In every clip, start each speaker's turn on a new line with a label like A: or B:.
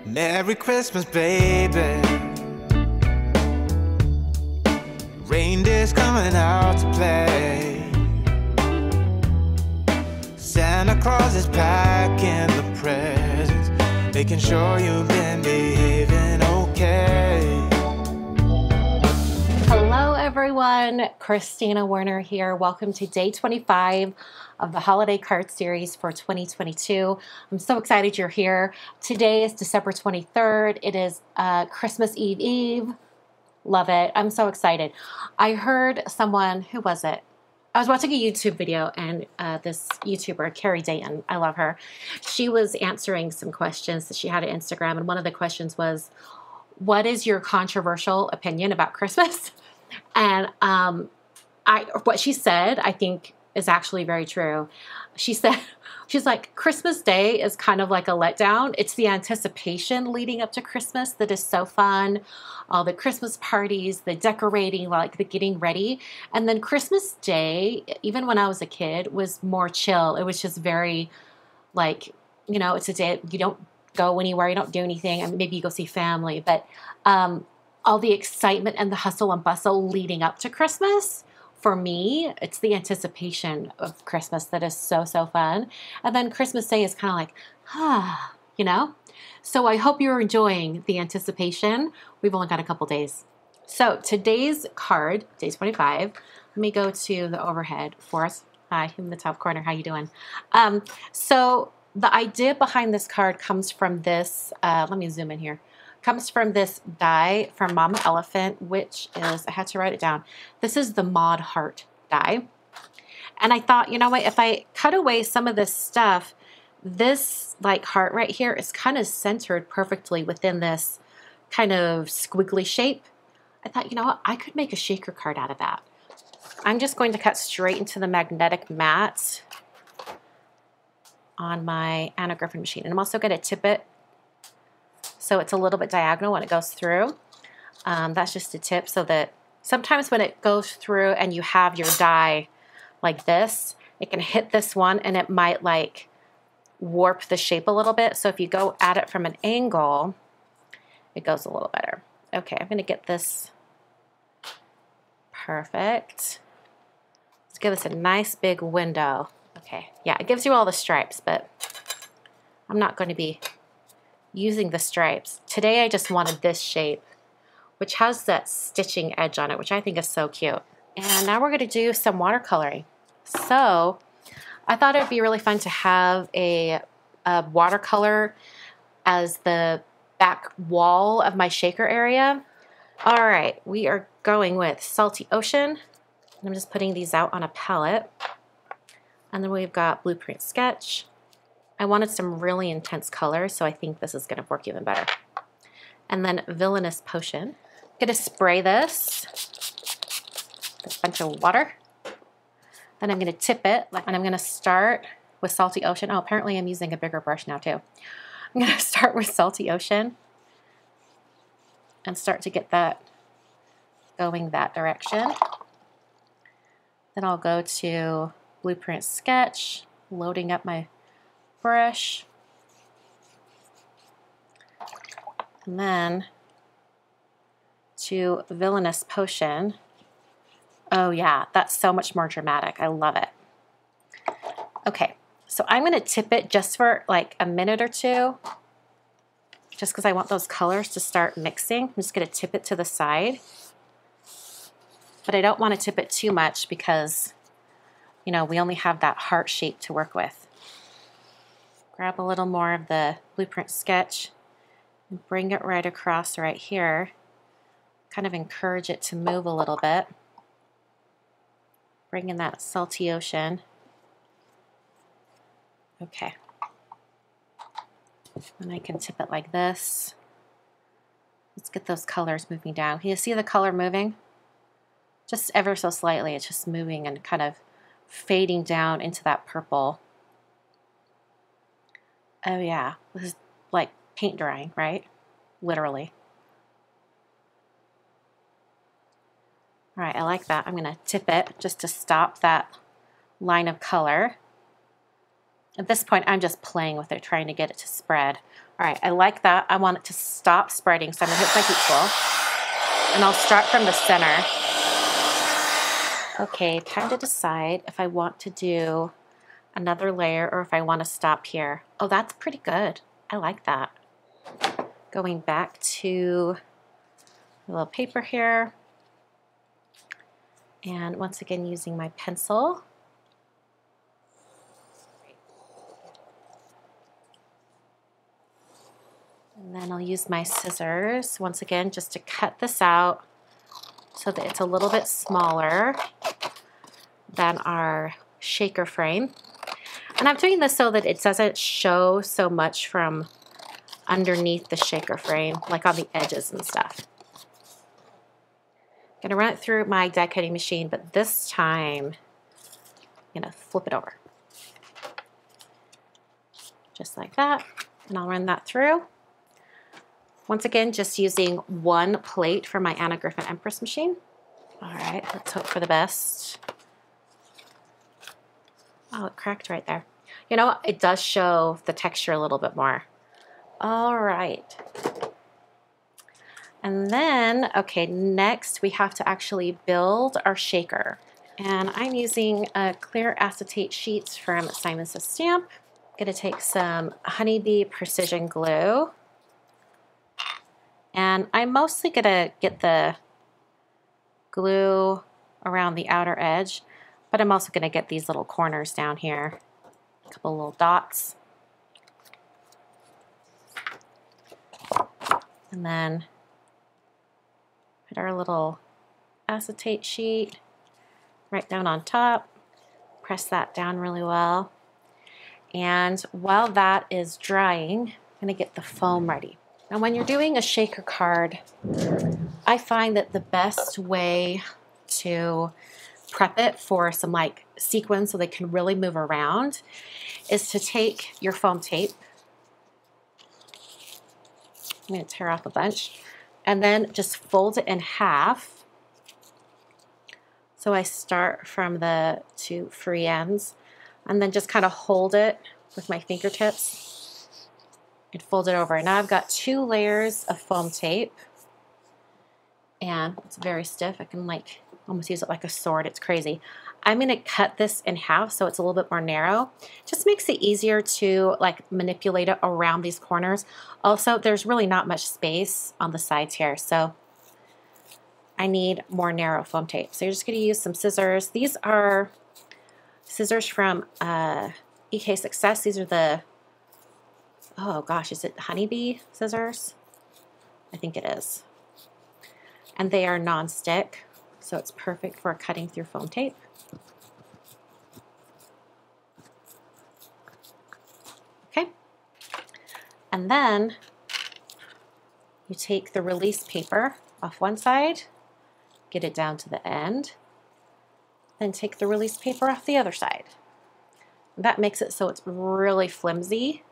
A: Merry Christmas, baby. Reindeer's coming out to play. Santa Claus is packing the presents, making sure you've been behaving okay.
B: Hello everyone, Christina Werner here. Welcome to day 25 of the holiday card series for 2022. I'm so excited you're here. Today is December 23rd. It is Christmas Eve. Love it. I'm so excited. I heard someone, who was it? I was watching a YouTube video and this YouTuber, Carrie Dayton, I love her. She was answering some questions that she had on Instagram, and one of the questions was, what is your controversial opinion about Christmas? And what she said, I think, is actually very true. She said, she's like, Christmas Day is kind of like a letdown. It's the anticipation leading up to Christmas that is so fun. All the Christmas parties, the decorating, like the getting ready. And then Christmas Day, even when I was a kid, was more chill. It was just very like, you know, it's a day you don't go anywhere, you don't do anything. I mean, maybe you go see family, but all the excitement and the hustle and bustle leading up to Christmas, for me, it's the anticipation of Christmas that is so, so fun. And then Christmas Day is kind of like, you know? So I hope you're enjoying the anticipation. We've only got a couple days. So today's card, day 25, let me go to the overhead for us. Hi, in the top corner. How you doing? So the idea behind this card comes from this, let me zoom in here. Comes from this die from Mama Elephant, which is, I had to write it down. This is the Mod Heart die. And I thought, you know what, if I cut away some of this stuff, this like heart right here is kind of centered perfectly within this kind of squiggly shape. I thought, you know what, I could make a shaker card out of that. I'm just going to cut straight into the magnetic mat on my Anna Griffin machine. And I'm also going to tip it so it's a little bit diagonal when it goes through. That's just a tip so that sometimes when it goes through and you have your die like this, it can hit this one and it might like warp the shape a little bit. So if you go at it from an angle, it goes a little better. Okay, I'm going to get this perfect. Let's give this a nice big window. Okay, yeah, it gives you all the stripes, but I'm not going to be using the stripes. Today I just wanted this shape, which has that stitching edge on it, which I think is so cute. And now we're going to do some watercoloring. So I thought it would be really fun to have a watercolor as the back wall of my shaker area. All right, we are going with Salty Ocean. I'm just putting these out on a palette. And then we've got Blueprint Sketch. I wanted some really intense colors, so I think this is going to work even better. And then Villainous Potion. I'm going to spray this with a bunch of water. Then I'm going to tip it, and I'm going to start with Salty Ocean. Oh, apparently I'm using a bigger brush now too. I'm going to start with Salty Ocean and start to get that going that direction. Then I'll go to Blueprint Sketch, loading up my brush, and then to Villainous Potion. Oh yeah, that's so much more dramatic. I love it. Okay, so I'm going to tip it just for like a minute or two, just because I want those colors to start mixing. I'm just going to tip it to the side, but I don't want to tip it too much because, you know, we only have that heart shape to work with. Grab a little more of the Blueprint Sketch and bring it right across right here. Kind of encourage it to move a little bit. Bring in that Salty Ocean. Okay. And I can tip it like this. Let's get those colors moving down. Can you see the color moving? Just ever so slightly. It's just moving and kind of fading down into that purple. Oh yeah, this is like paint drying, right? Literally. All right, I like that. I'm going to tip it just to stop that line of color. At this point, I'm just playing with it, trying to get it to spread. All right, I like that. I want it to stop spreading, so I'm gonna hit my heat tool. And I'll start from the center. Okay, time to decide if I want to do another layer or if I want to stop here. Oh, that's pretty good. I like that. Going back to a little paper here. And once again, using my pencil. And then I'll use my scissors once again just to cut this out so that it's a little bit smaller than our shaker frame. And I'm doing this so that it doesn't show so much from underneath the shaker frame, like on the edges and stuff. I'm gonna run it through my die cutting machine, but this time I'm gonna flip it over. Just like that, and I'll run that through. Once again, just using one plate for my Anna Griffin Empress machine. All right, let's hope for the best. Oh, it cracked right there. You know, it does show the texture a little bit more. All right. And then, okay, next we have to actually build our shaker. And I'm using clear acetate sheets from Simon Says Stamp. I'm gonna take some Honeybee Precision Glue. And I'm mostly gonna get the glue around the outer edge, but I'm also gonna get these little corners down here. A couple little dots. And then put our little acetate sheet right down on top. Press that down really well. And while that is drying, I'm gonna get the foam ready. Now when you're doing a shaker card, I find that the best way to prep it for some like sequins so they can really move around is to take your foam tape. I'm going to tear off a bunch and then just fold it in half. So I start from the two free ends and then just kind of hold it with my fingertips and fold it over. Now I've got 2 layers of foam tape and it's very stiff. I can like almost use it like a sword. It's crazy. I'm going to cut this in half so it's a little bit more narrow. Just makes it easier to like manipulate it around these corners. Also, there's really not much space on the sides here, so I need more narrow foam tape. So you're just going to use some scissors. These are scissors from EK Success. These are the, oh gosh, is it Honeybee scissors? I think it is. And they are non-stick, so it's perfect for cutting through foam tape. Okay. And then you take the release paper off one side, get it down to the end, then take the release paper off the other side. That makes it so it's really flimsy,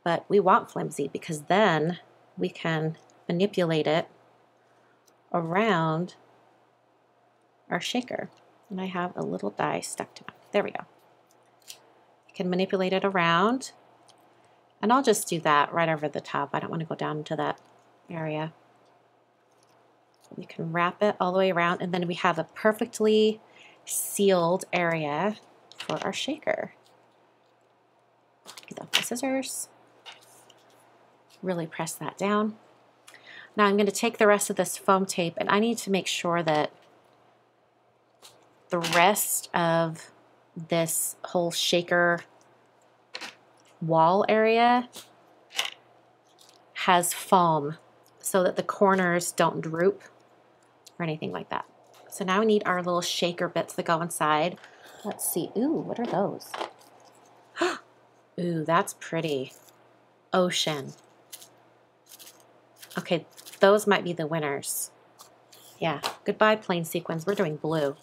B: but we want flimsy because then we can manipulate it around our shaker. And I have a little die stuck to it. There we go. You can manipulate it around, and I'll just do that right over the top. I don't want to go down into that area. You can wrap it all the way around, and then we have a perfectly sealed area for our shaker. Get off the scissors. Really press that down. Now I'm going to take the rest of this foam tape, and I need to make sure that the rest of this whole shaker wall area has foam so that the corners don't droop or anything like that. So now we need our little shaker bits that go inside. Let's see. Ooh, what are those? Ooh, that's pretty. Ocean. Okay, those might be the winners. Yeah, goodbye plain sequins. We're doing blue.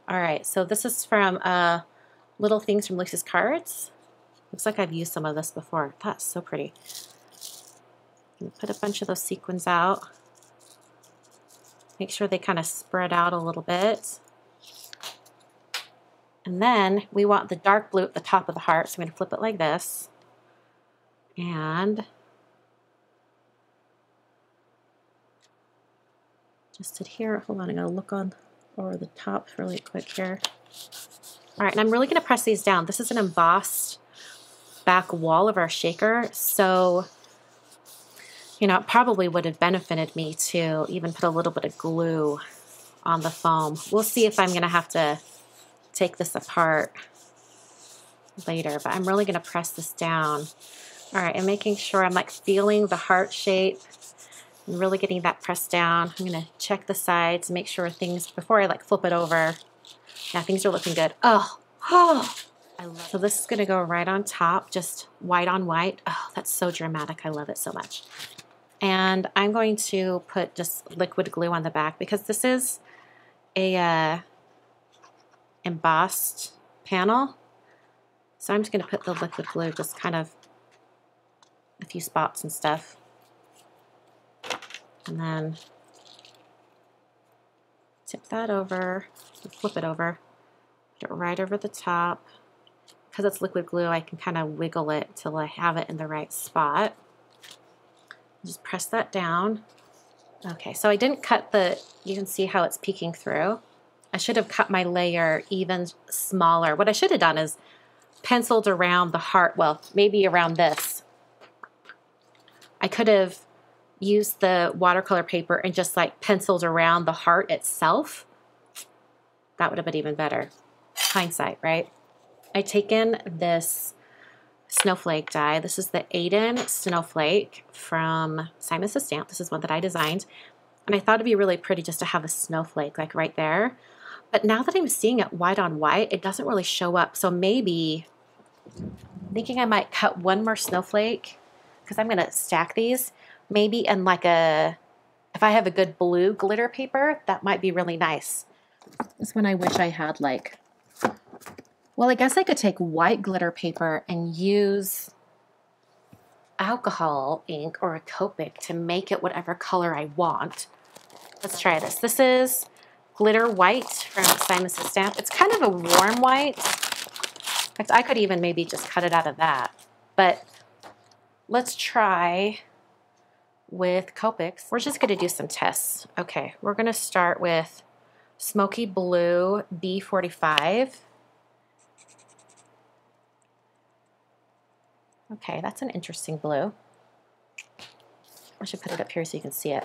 B: All right, so this is from Little Things from Lisa's Cards. Looks like I've used some of this before. That's so pretty. Put a bunch of those sequins out. Make sure they kind of spread out a little bit. And then we want the dark blue at the top of the heart, so I'm going to flip it like this. And just adhere. Hold on, I'm gonna look on over the top really quick here. All right, and I'm really gonna press these down. This is an embossed back wall of our shaker, so you know, it probably would have benefited me to even put a little bit of glue on the foam. We'll see if I'm gonna have to take this apart later, but I'm really gonna press this down. All right, and making sure I'm like feeling the heart shape and really getting that pressed down. I'm gonna check the sides, make sure things, before I like flip it over, yeah, things are looking good. Oh, I love it. So this is gonna go right on top, just white on white. Oh, that's so dramatic. I love it so much. And I'm going to put just liquid glue on the back because this is a embossed panel. So I'm just gonna put the liquid glue just kind of a few spots and stuff. And then tip that over, flip it over, put it right over the top. Because it's liquid glue, I can kind of wiggle it till I have it in the right spot. Just press that down. Okay, so I didn't cut you can see how it's peeking through. I should have cut my layer even smaller. What I should have done is penciled around the heart, well, maybe around this. I could have used the watercolor paper and just like penciled around the heart itself. That would have been even better. Hindsight, right? I taken this snowflake die. This is the Aiden Snowflake from Simon Says Stamp. This is one that I designed. And I thought it'd be really pretty just to have a snowflake like right there. But now that I'm seeing it white on white, it doesn't really show up. So maybe, I'm thinking I might cut one more snowflake because I'm going to stack these. Maybe in like if I have a good blue glitter paper, that might be really nice. This one I wish I had like, well, I guess I could take white glitter paper and use alcohol ink or a Copic to make it whatever color I want. Let's try this. This is glitter white from Simon Says Stamp. It's kind of a warm white. In fact, I could even maybe just cut it out of that. But let's try with Copics. We're just going to do some tests. Okay, we're going to start with Smoky Blue B45. Okay, that's an interesting blue. I should put it up here so you can see it.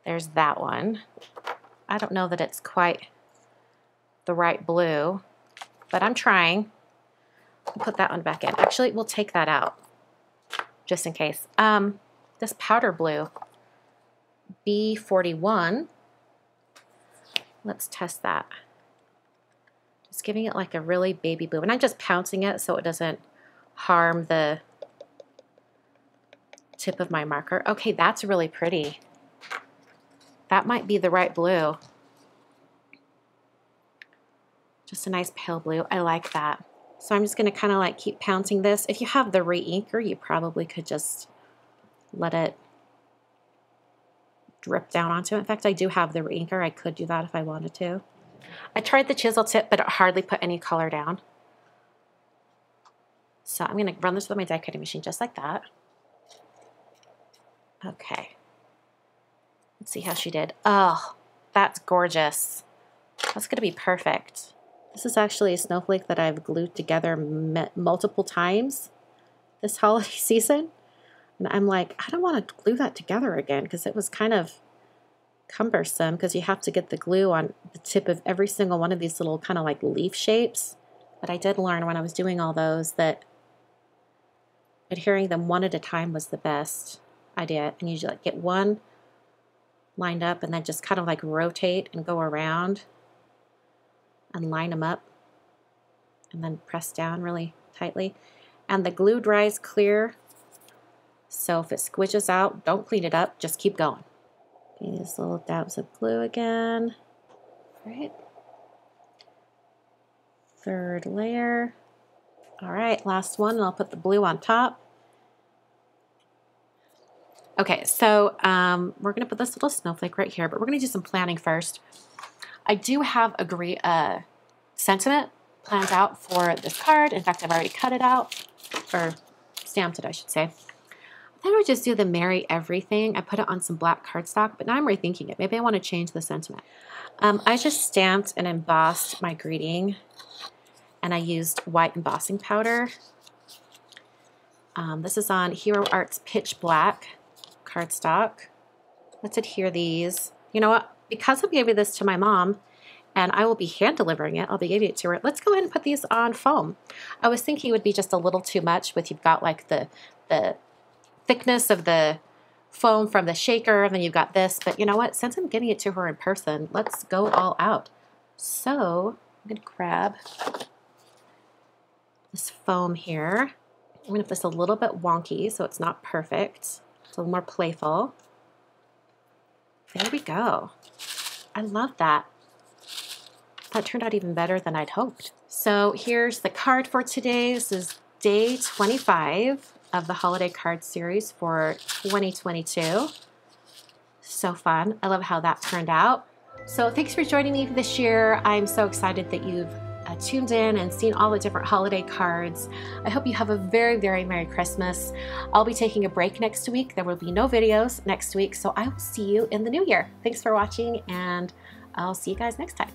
B: There's that one. I don't know that it's quite the right blue, but I'm trying. I'll put that one back in. Actually, we'll take that out just in case. This powder blue, B41. Let's test that. Just giving it like a really baby blue. And I'm just pouncing it so it doesn't harm the tip of my marker. Okay, that's really pretty. That might be the right blue. Just a nice pale blue. I like that. So I'm just going to kind of like keep pouncing this. If you have the re-inker, you probably could just let it drip down onto it. In fact, I do have the re-inker. I could do that if I wanted to. I tried the chisel tip, but it hardly put any color down. So I'm going to run this with my die cutting machine just like that. Okay. Let's see how she did. Oh, that's gorgeous. That's going to be perfect. This is actually a snowflake that I've glued together multiple times this holiday season. And I'm like, I don't want to glue that together again because it was kind of cumbersome because you have to get the glue on the tip of every single one of these little kind of like leaf shapes. But I did learn when I was doing all those that adhering them one at a time was the best idea. And you just like get one lined up and then just kind of like rotate and go around and line them up and then press down really tightly. And the glue dries clear. So if it squishes out, don't clean it up, just keep going. Okay, these little dabs of glue again. All right. Third layer. All right, last one, and I'll put the blue on top. Okay, so we're gonna put this little snowflake right here, but we're gonna do some planning first. I do have a sentiment planned out for this card. In fact, I've already cut it out, or stamped it, I should say. I thought I would just do the Merry Everything. I put it on some black cardstock, but now I'm rethinking it. Maybe I want to change the sentiment. I just stamped and embossed my greeting, and I used white embossing powder. This is on Hero Arts Pitch Black cardstock. Let's adhere these. You know what? Because I gave this to my mom, and I will be hand delivering it, I'll be giving it to her. Let's go ahead and put these on foam. I was thinking it would be just a little too much with you've got like the thickness of the foam from the shaker, and then you've got this. But you know what? Since I'm giving it to her in person, let's go all out. So I'm going to grab this foam here. I'm going to put this a little bit wonky so it's not perfect. It's a little more playful. There we go. I love that. That turned out even better than I'd hoped. So here's the card for today. This is day 25 of the holiday card series for 2022. So fun. I love how that turned out. So thanks for joining me this year. I'm so excited that you've tuned in and seen all the different holiday cards. I hope you have a very, very Merry Christmas. I'll be taking a break next week. There will be no videos next week, so I will see you in the new year. Thanks for watching, and I'll see you guys next time.